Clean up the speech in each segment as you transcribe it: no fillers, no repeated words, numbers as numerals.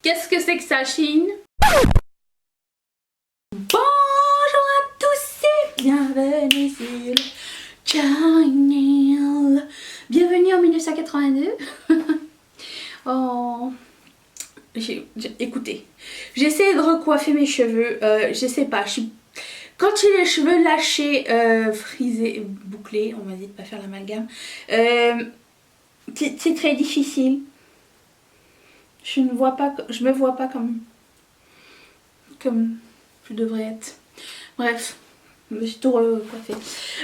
Qu'est-ce que c'est que ça, Chine? Bonjour à tous et bienvenue sur le channel. Bienvenue en 1982. Oh, écoutez, j'essaie de recoiffer mes cheveux. Je sais pas, quand j'ai les cheveux lâchés, frisés, bouclés, on m'a dit de pas faire l'amalgame. C'est très difficile. Je me vois pas comme je devrais être. Bref, je me suis tout recoiffée.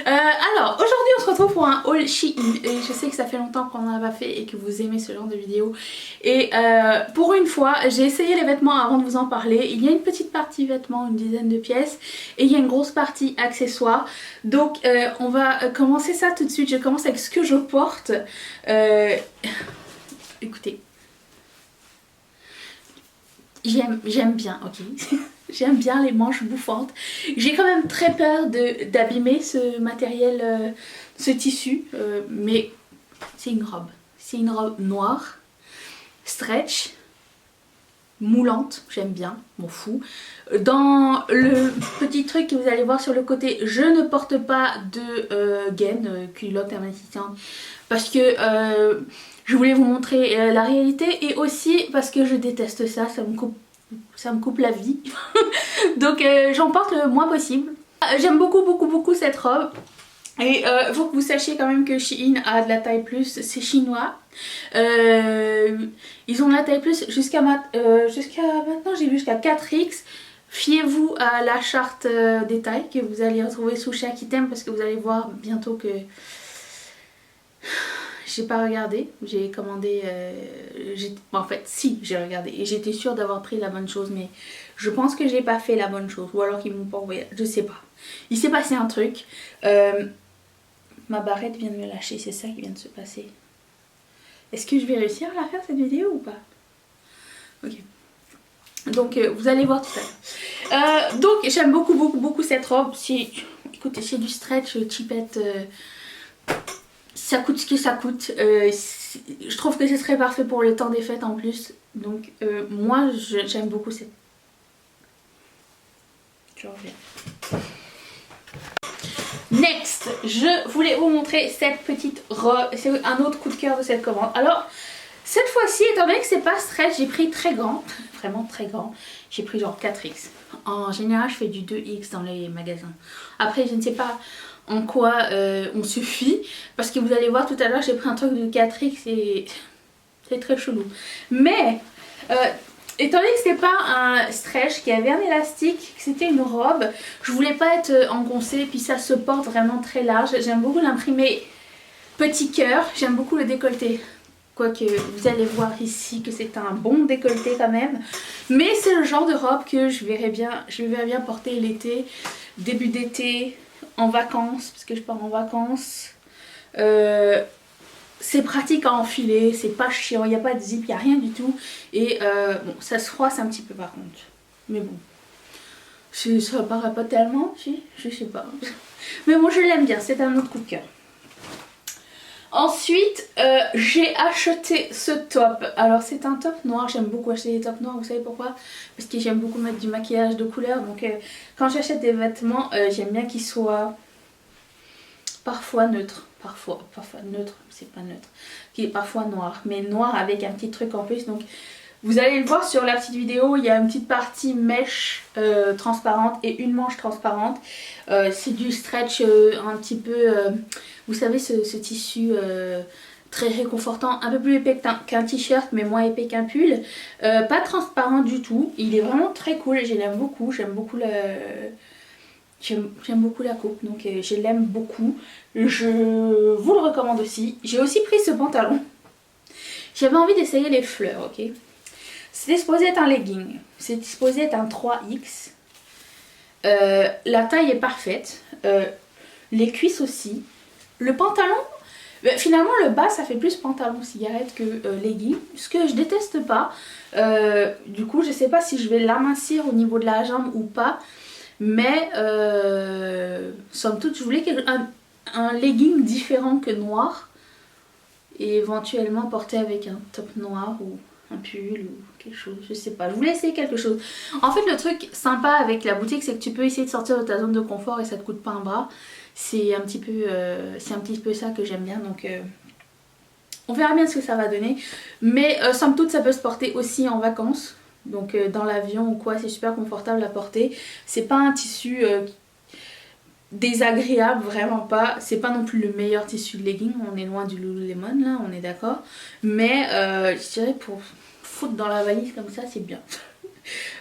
Alors, aujourd'hui on se retrouve pour un haul Shein. Et je sais que ça fait longtemps qu'on n'en a pas fait et que vous aimez ce genre de vidéo. Et pour une fois, j'ai essayé les vêtements avant de vous en parler. Il y a une petite partie vêtements, une dizaine de pièces. Et il y a une grosse partie accessoires. Donc on va commencer ça tout de suite. Je commence avec ce que je porte. Écoutez. J'aime bien, ok. J'aime bien les manches bouffantes. J'ai quand même très peur d'abîmer ce matériel, ce tissu. Mais c'est une robe. C'est une robe noire, stretch, moulante. J'aime bien, m'en fous. Dans le petit truc que vous allez voir sur le côté, je ne porte pas de gaine, culotte hermétisante. Parce que je voulais vous montrer la réalité et aussi parce que je déteste ça, ça me coupe la vie. Donc j'en porte le moins possible. J'aime beaucoup cette robe. Et faut que vous sachiez quand même que Shein a de la taille plus, c'est chinois. Ils ont de la taille plus jusqu'à maintenant, j'ai vu jusqu'à 4X. Fiez-vous à la charte des tailles que vous allez retrouver sous chaque item parce que vous allez voir bientôt que... J'ai pas regardé, j'ai commandé, en fait si j'ai regardé et j'étais sûre d'avoir pris la bonne chose mais je pense que j'ai pas fait la bonne chose ou alors qu'ils m'ont pas envoyé, je sais pas. Il s'est passé un truc, ma barrette vient de me lâcher, c'est ça qui vient de se passer. Est-ce que je vais réussir à la faire cette vidéo ou pas? Ok. Donc vous allez voir tout ça. Donc j'aime beaucoup cette robe, écoutez c'est du stretch cheapette. Ça coûte ce que ça coûte. Je trouve que ce serait parfait pour le temps des fêtes en plus. Donc moi j'aime beaucoup cette... Je reviens. Next, je voulais vous montrer cette petite robe. C'est un autre coup de cœur de cette commande. Alors cette fois-ci, étant donné que c'est pas stretch, j'ai pris très grand. Vraiment très grand. J'ai pris genre 4X. En général je fais du 2X dans les magasins. Après je ne sais pas en quoi on se fie parce que vous allez voir tout à l'heure j'ai pris un truc de 4X et c'est très chelou mais étant donné que c'était pas un stretch qui avait un élastique, que c'était une robe, je voulais pas être engoncée puis ça se porte vraiment très large. J'aime beaucoup l'imprimer petit cœur, j'aime beaucoup le décolleté. Quoique vous allez voir ici que c'est un bon décolleté quand même. Mais c'est le genre de robe que je verrais bien porter l'été, début d'été, en vacances, parce que je pars en vacances. C'est pratique à enfiler, c'est pas chiant, il n'y a pas de zip, il n'y a rien du tout. Et bon, ça se froisse un petit peu par contre. Mais bon, ça paraît pas tellement, si, je sais pas. Mais bon, je l'aime bien, c'est un autre coup de cœur. Ensuite, j'ai acheté ce top. Alors c'est un top noir, j'aime beaucoup acheter des tops noirs, vous savez pourquoi? Parce que j'aime beaucoup mettre du maquillage de couleur. Donc quand j'achète des vêtements, j'aime bien qu'ils soient parfois neutres. Parfois neutre, c'est pas neutre. Qui est parfois noir, mais noir avec un petit truc en plus. Donc vous allez le voir sur la petite vidéo, il y a une petite partie mèche transparente et une manche transparente. C'est du stretch un petit peu, vous savez ce tissu très réconfortant, un peu plus épais qu'un t-shirt mais moins épais qu'un pull. Pas transparent du tout, il est vraiment très cool, je l'aime beaucoup, j'aime beaucoup la coupe, donc je l'aime beaucoup. Je vous le recommande aussi. J'ai aussi pris ce pantalon. J'avais envie d'essayer les fleurs, ok. C'était supposé être un legging. C'est supposé être un 3X. La taille est parfaite. Les cuisses aussi. Le pantalon, finalement le bas ça fait plus pantalon cigarette que legging. Ce que je déteste pas. Du coup je sais pas si je vais l'amincir au niveau de la jambe ou pas. Mais somme toute je voulais un legging différent que noir. Et éventuellement porter avec un top noir ou un pull ou quelque chose, je sais pas, je voulais essayer quelque chose. En fait le truc sympa avec la boutique c'est que tu peux essayer de sortir de ta zone de confort et ça te coûte pas un bras. C'est un petit peu ça que j'aime bien, donc on verra bien ce que ça va donner. Mais somme toute ça peut se porter aussi en vacances, donc dans l'avion ou quoi, c'est super confortable à porter. C'est pas un tissu désagréable, vraiment pas. C'est pas non plus le meilleur tissu de legging, on est loin du Lululemon là, on est d'accord. Mais je dirais pour foutre dans la valise comme ça, c'est bien. Vous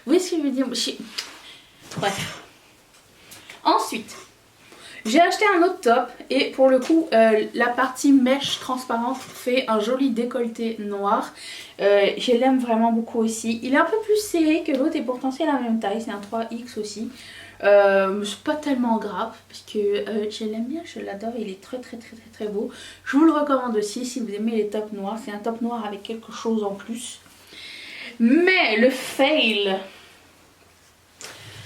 voyez ce que je veux dire? Bref. Ensuite, j'ai acheté un autre top et pour le coup, la partie mèche transparente fait un joli décolleté noir. Je l'aime vraiment beaucoup aussi. Il est un peu plus serré que l'autre et pourtant c'est la même taille, c'est un 3X aussi. C'est pas tellement grave parce que je l'aime bien, je l'adore, il est très beau. Je vous le recommande aussi si vous aimez les tops noirs. C'est un top noir avec quelque chose en plus. Mais le fail,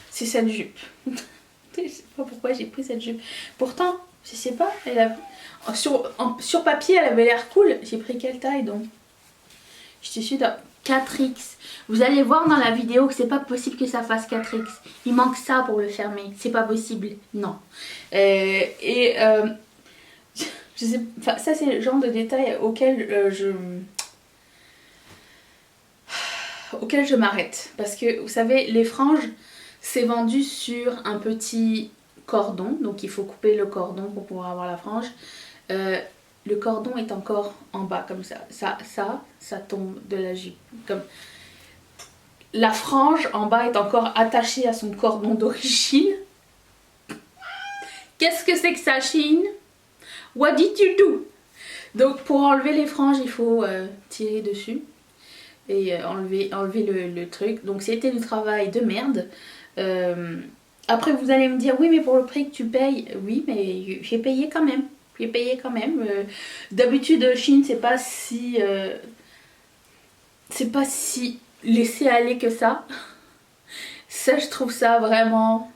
c'est cette jupe. Je sais pas pourquoi j'ai pris cette jupe. Pourtant, je sais pas, sur papier elle avait l'air cool. J'ai pris quelle taille donc? Je suis dans 4X. Vous allez voir dans la vidéo que c'est pas possible que ça fasse 4X. Il manque ça pour le fermer. C'est pas possible. Non. Je sais, enfin, ça c'est le genre de détail auquel je m'arrête. Parce que vous savez, les franges, c'est vendu sur un petit cordon. Donc il faut couper le cordon pour pouvoir avoir la frange. Le cordon est encore en bas comme ça. Ça tombe de la jupe. Comme la frange en bas est encore attachée à son cordon d'origine. Qu'est-ce que c'est que ça, Chine? What did you do? Donc pour enlever les franges, il faut tirer dessus et enlever le truc. Donc c'était du travail de merde. Après vous allez me dire oui mais pour le prix que tu payes, oui mais j'ai payé quand même. J'ai payé quand même. D'habitude Chine c'est pas si laisser aller que ça. Ça je trouve ça vraiment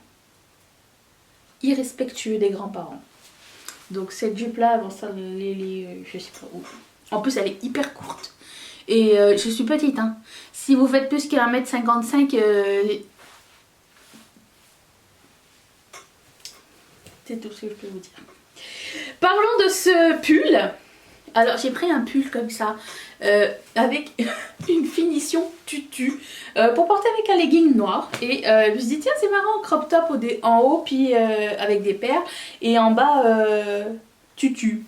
irrespectueux des grands-parents. Donc cette jupe là, bon, ça, je sais pas où. En plus elle est hyper courte. Et je suis petite hein. Si vous faites plus qu'un mètre 55, c'est tout ce que je peux vous dire. Parlons de ce pull. Alors j'ai pris un pull comme ça, avec une finition tutu, pour porter avec un legging noir. Et je me suis dit tiens c'est marrant, crop top en haut, puis avec des perles, et en bas tutu.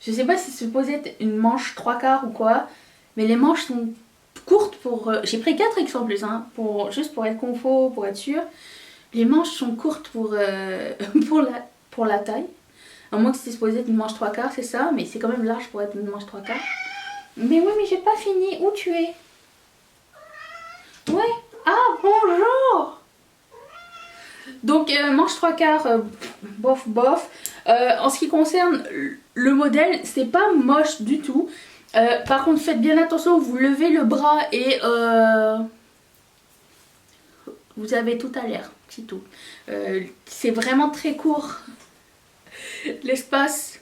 Je sais pas si c'est supposé être une manche 3/4 ou quoi, mais les manches sont courtes pour... j'ai pris 4X en plus, hein, juste pour être confort, pour être sûr. Les manches sont courtes pour la taille. À moins que c'était supposé être une manche 3/4, c'est ça, mais c'est quand même large pour être une manche 3/4. Mais oui, mais j'ai pas fini. Où tu es? Ouais. Ah, bonjour. Donc, manche 3/4, bof, bof. En ce qui concerne le modèle, c'est pas moche du tout. Par contre, faites bien attention, vous levez le bras et vous avez tout à l'air, c'est tout. C'est vraiment très court. L'espace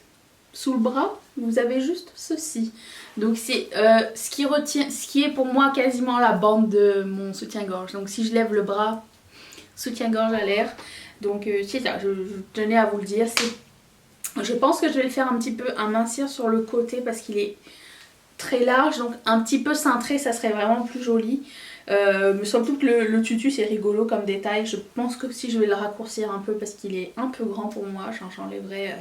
sous le bras, vous avez juste ceci. Donc c'est ce qui est pour moi quasiment la bande de mon soutien-gorge. Donc si je lève le bras, soutien-gorge à l'air. Donc c'est ça, je tenais à vous le dire. Je pense que je vais le faire un petit peu amincir sur le côté parce qu'il est très large. Donc un petit peu cintré, ça serait vraiment plus joli. Mais surtout que le tutu c'est rigolo comme détail. Je pense que si je vais le raccourcir un peu parce qu'il est un peu grand pour moi, j'enlèverai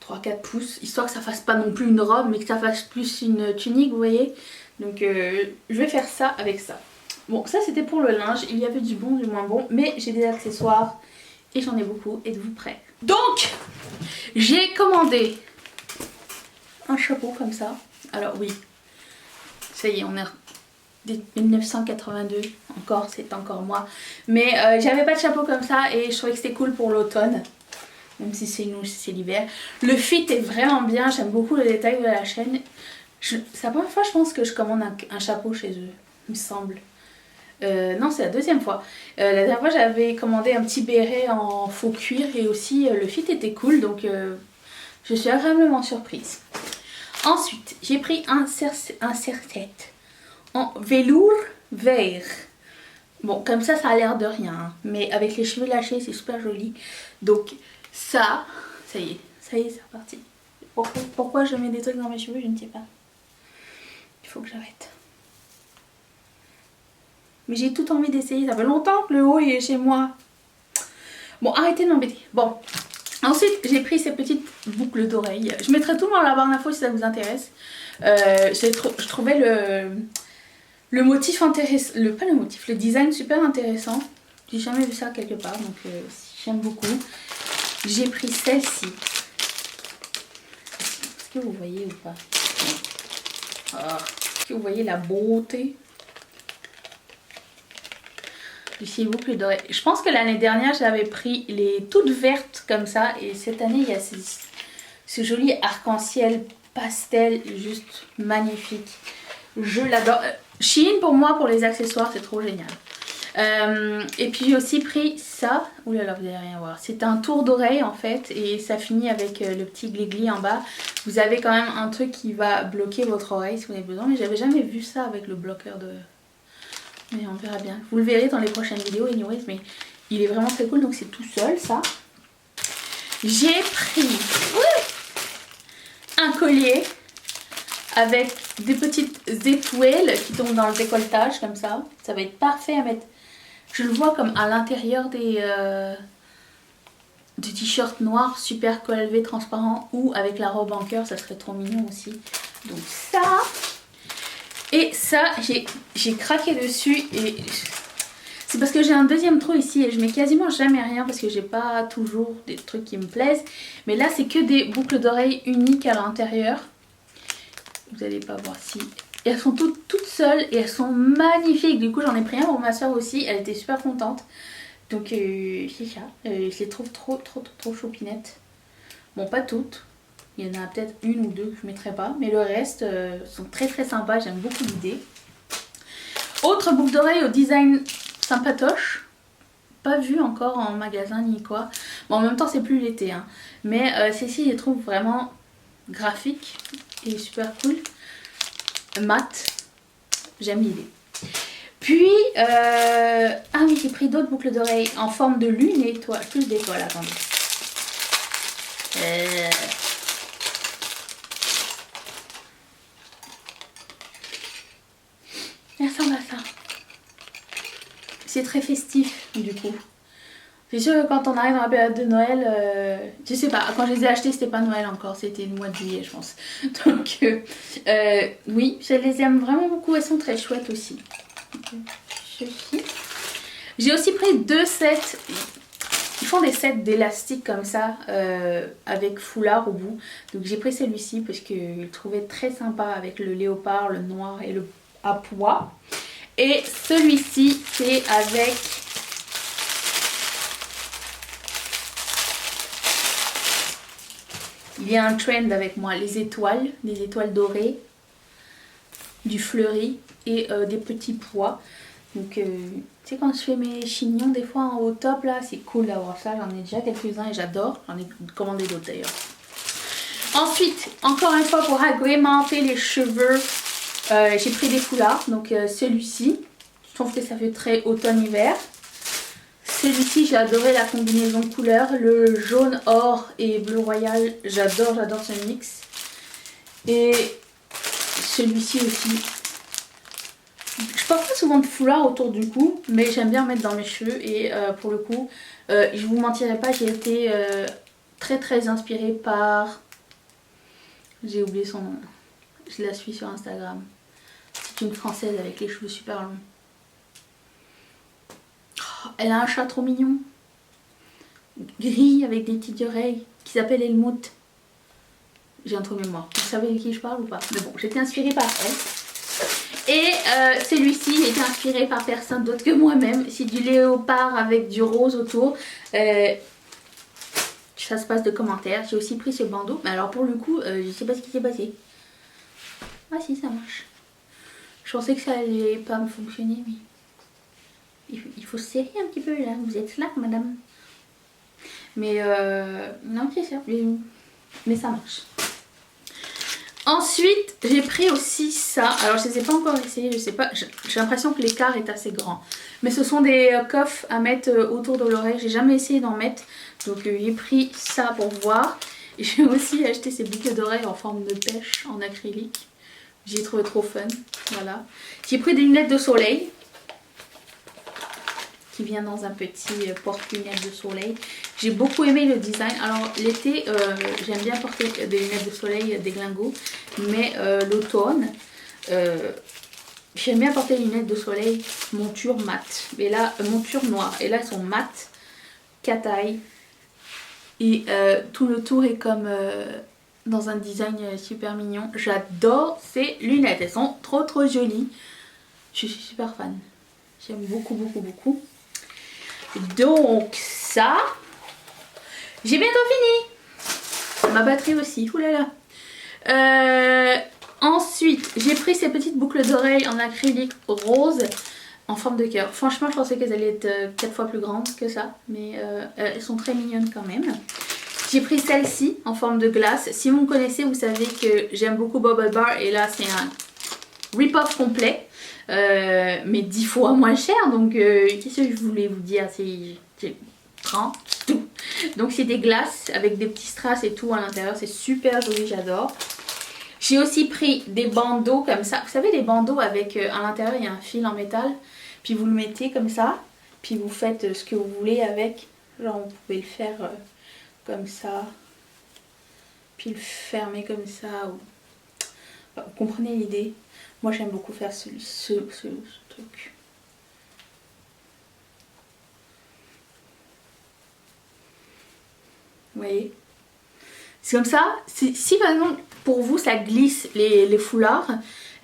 3-4 pouces, histoire que ça fasse pas non plus une robe mais que ça fasse plus une tunique, vous voyez. Donc je vais faire ça avec ça. Bon, ça c'était pour le linge, il y avait du bon, du moins bon, mais j'ai des accessoires et j'en ai beaucoup. Êtes-vous prêts? Donc j'ai commandé un chapeau comme ça. Alors oui, ça y est, on est 1982, encore, c'est encore moi. Mais j'avais pas de chapeau comme ça et je trouvais que c'était cool pour l'automne. Même si c'est nous, c'est l'hiver. Le fit est vraiment bien, j'aime beaucoup le détail de la chaîne. C'est la première fois je pense que je commande un chapeau chez eux, il me semble. Non, c'est la deuxième fois. La dernière fois j'avais commandé un petit béret en faux cuir et aussi le fit était cool, donc je suis agréablement surprise. Ensuite, j'ai pris un serre-tête en velours vert. Bon, comme ça a l'air de rien, hein. Mais avec les cheveux lâchés, c'est super joli. Donc ça y est, c'est reparti. Pourquoi je mets des trucs dans mes cheveux, je ne sais pas. Il faut que j'arrête. Mais j'ai tout envie d'essayer, ça fait longtemps que le haut est chez moi. Bon, arrêtez de m'embêter. Bon, ensuite j'ai pris ces petites boucles d'oreilles. Je mettrai tout dans la barre d'infos si ça vous intéresse. Je trouvais le motif intéressant, pas le motif, le design super intéressant. J'ai jamais vu ça quelque part, donc j'aime beaucoup. J'ai pris celle-ci. Est-ce que vous voyez ou pas? Est-ce que vous voyez la beauté? Ces boucles d'oreilles. Je pense que l'année dernière j'avais pris les toutes vertes comme ça, et cette année il y a ce joli arc-en-ciel pastel juste magnifique. Je l'adore. Shein pour moi, pour les accessoires, c'est trop génial. Et puis j'ai aussi pris ça. Ouh là là, vous n'allez rien voir. C'est un tour d'oreille en fait, et ça finit avec le petit glis-glis en bas. Vous avez quand même un truc qui va bloquer votre oreille si vous en avez besoin, mais j'avais jamais vu ça avec le bloqueur de... Mais on verra bien. Vous le verrez dans les prochaines vidéos, anyways, mais il est vraiment très cool. Donc c'est tout seul, ça. J'ai pris un collier avec des petites étoiles qui tombent dans le décolletage, comme ça. Ça va être parfait à mettre. Je le vois comme à l'intérieur des t-shirts noirs, super col levé transparent, ou avec la robe en cœur, ça serait trop mignon aussi. Donc ça... Et ça, j'ai craqué dessus, et c'est parce que j'ai un deuxième trou ici et je mets quasiment jamais rien parce que j'ai pas toujours des trucs qui me plaisent. Mais là, c'est que des boucles d'oreilles uniques à l'intérieur. Vous allez pas voir si... Et elles sont toutes seules et elles sont magnifiques. Du coup, j'en ai pris un pour ma soeur aussi, elle était super contente. Donc, c'est ça. Je les trouve trop choupinettes. Bon, pas toutes. Il y en a peut-être une ou deux que je ne mettrai pas. Mais le reste sont très sympas. J'aime beaucoup l'idée. Autre boucle d'oreille au design sympatoche. Pas vue encore en magasin ni quoi. Bon, en même temps, c'est plus l'été. Hein. Mais celle-ci, je les trouve vraiment graphiques et super cool. Mat. J'aime l'idée. Puis, ah oui, j'ai pris d'autres boucles d'oreilles en forme de lune et étoile. Plus d'étoiles, attendez. Ça ressemble à ça. C'est très festif du coup. C'est sûr que quand on arrive dans la période de Noël, je sais pas, quand je les ai achetés c'était pas Noël encore, c'était le mois de juillet je pense. Donc oui, je les aime vraiment beaucoup, elles sont très chouettes aussi. Ceci. J'ai aussi pris deux sets, ils font des sets d'élastiques comme ça, avec foulard au bout. Donc j'ai pris celui-ci parce que je le trouvais très sympa avec le léopard, le noir et le à pois. Et celui-ci c'est avec il y a un trend avec moi, les étoiles dorées, du fleuri et des petits pois. Donc tu sais, quand je fais mes chignons des fois en haut top là, c'est cool d'avoir ça. J'en ai déjà quelques-uns et j'adore. J'en ai commandé d'autres d'ailleurs. Ensuite, encore une fois pour agrémenter les cheveux, j'ai pris des foulards. Donc celui-ci, je trouve que ça fait très automne-hiver. Celui-ci, j'ai adoré la combinaison couleur, le jaune or et bleu royal, j'adore ce mix. Et celui-ci aussi. Je porte pas souvent de foulard autour du cou, mais j'aime bien mettre dans mes cheveux. Et pour le coup, je vous mentirai pas, j'ai été très inspirée par... J'ai oublié son nom. Je la suis sur Instagram. C'est une Française avec les cheveux super longs. Elle a un chat trop mignon, gris avec des petites oreilles, qui s'appelle Helmut. J'ai un trou de mémoire. Vous savez de qui je parle ou pas? Mais bon, j'étais inspirée par elle. Et celui-ci, j'ai été inspirée par personne d'autre que moi-même. C'est du léopard avec du rose autour. Ça se passe de commentaires. J'ai aussi pris ce bandeau. Mais alors pour le coup, je sais pas ce qui s'est passé. Ah si, ça marche. Je pensais que ça allait pas me fonctionner, mais... Il faut se serrer un petit peu là, vous êtes là madame. Mais non c'est ça, mais ça marche. Ensuite, j'ai pris aussi ça. Alors, je ne les ai pas encore essayés, je sais pas. J'ai l'impression que l'écart est assez grand. Mais ce sont des coffres à mettre autour de l'oreille. J'ai jamais essayé d'en mettre. Donc, j'ai pris ça pour voir. J'ai aussi acheté ces boucles d'oreilles en forme de pêche en acrylique. J'ai trouvé trop fun. Voilà. J'ai pris des lunettes de soleil. Qui vient dans un petit porte-lunettes de soleil. J'ai beaucoup aimé le design. Alors l'été, j'aime bien porter des lunettes de soleil déglingo. Mais l'automne, j'aime bien porter des lunettes de soleil monture mat. Et là, monture noire. Et là, elles sont mat, cataille. Et tout le tour est comme dans un design super mignon. J'adore ces lunettes. Elles sont trop trop jolies. Je suis super fan. J'aime beaucoup beaucoup beaucoup. Donc ça, j'ai bientôt fini. Ma batterie aussi, oulala. Ensuite, j'ai pris ces petites boucles d'oreilles en acrylique rose en forme de cœur. Franchement, je pensais qu'elles allaient être 4 fois plus grandes que ça, mais elles sont très mignonnes quand même. J'ai pris celle-ci en forme de glace. Si vous me connaissez, vous savez que j'aime beaucoup Bubble Bar et là c'est un rip-off complet. Mais 10 fois moins cher, donc qu'est-ce que je voulais vous dire, c'est 30 tout. Donc c'est des glaces avec des petits strass et tout à l'intérieur, c'est super joli, j'adore. J'ai aussi pris des bandeaux comme ça, vous savez les bandeaux avec à l'intérieur il y a un fil en métal, puis vous le mettez comme ça, puis vous faites ce que vous voulez avec, genre vous pouvez le faire comme ça, puis le fermer comme ça, ou... enfin, vous comprenez l'idée. Moi j'aime beaucoup faire ce truc. Vous voyez? C'est comme ça. Si par exemple pour vous ça glisse les foulards,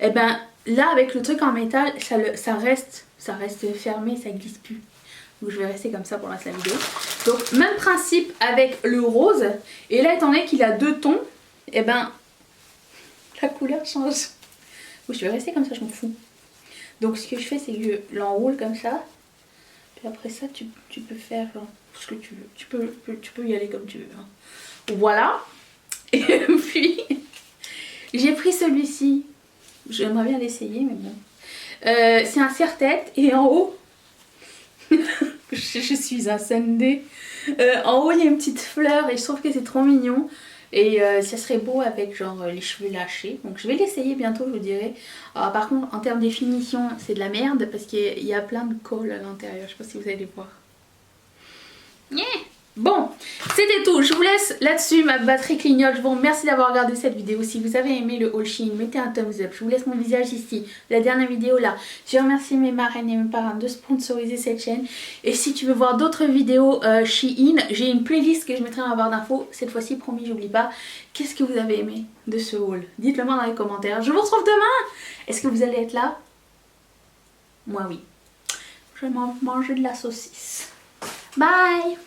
et ben là avec le truc en métal ça reste fermé, ça glisse plus. Donc je vais rester comme ça pour la vidéo. Donc même principe avec le rose. Et là étant donné qu'il a 2 tons, et ben la couleur change. Je vais rester comme ça, je m'en fous. Donc ce que je fais c'est que je l'enroule comme ça. Puis après ça tu peux faire genre, ce que tu veux. Tu peux y aller comme tu veux. Hein. Voilà. Et puis j'ai pris celui-ci. J'aimerais bien l'essayer mais bon. C'est un serre-tête et en haut je suis un Sunday. En haut il y a une petite fleur et je trouve que c'est trop mignon. Et ça serait beau avec genre les cheveux lâchés. Donc je vais l'essayer bientôt, je vous dirai. Alors, par contre en termes de définition c'est de la merde parce qu'il y a plein de colle à l'intérieur. Je sais pas si vous allez voir. Yeah. Bon, c'était tout. Je vous laisse là-dessus, ma batterie clignote. Je vous remercie d'avoir regardé cette vidéo. Si vous avez aimé le haul Shein, mettez un thumbs up. Je vous laisse mon visage ici, la dernière vidéo là. Je remercie mes marraines et mes parrains de sponsoriser cette chaîne. Et si tu veux voir d'autres vidéos Shein, j'ai une playlist que je mettrai en barre d'infos. Cette fois-ci, promis, j'oublie pas. Qu'est-ce que vous avez aimé de ce haul? Dites-le moi dans les commentaires. Je vous retrouve demain. Est-ce que vous allez être là? Moi oui. Je vais manger de la saucisse. Bye.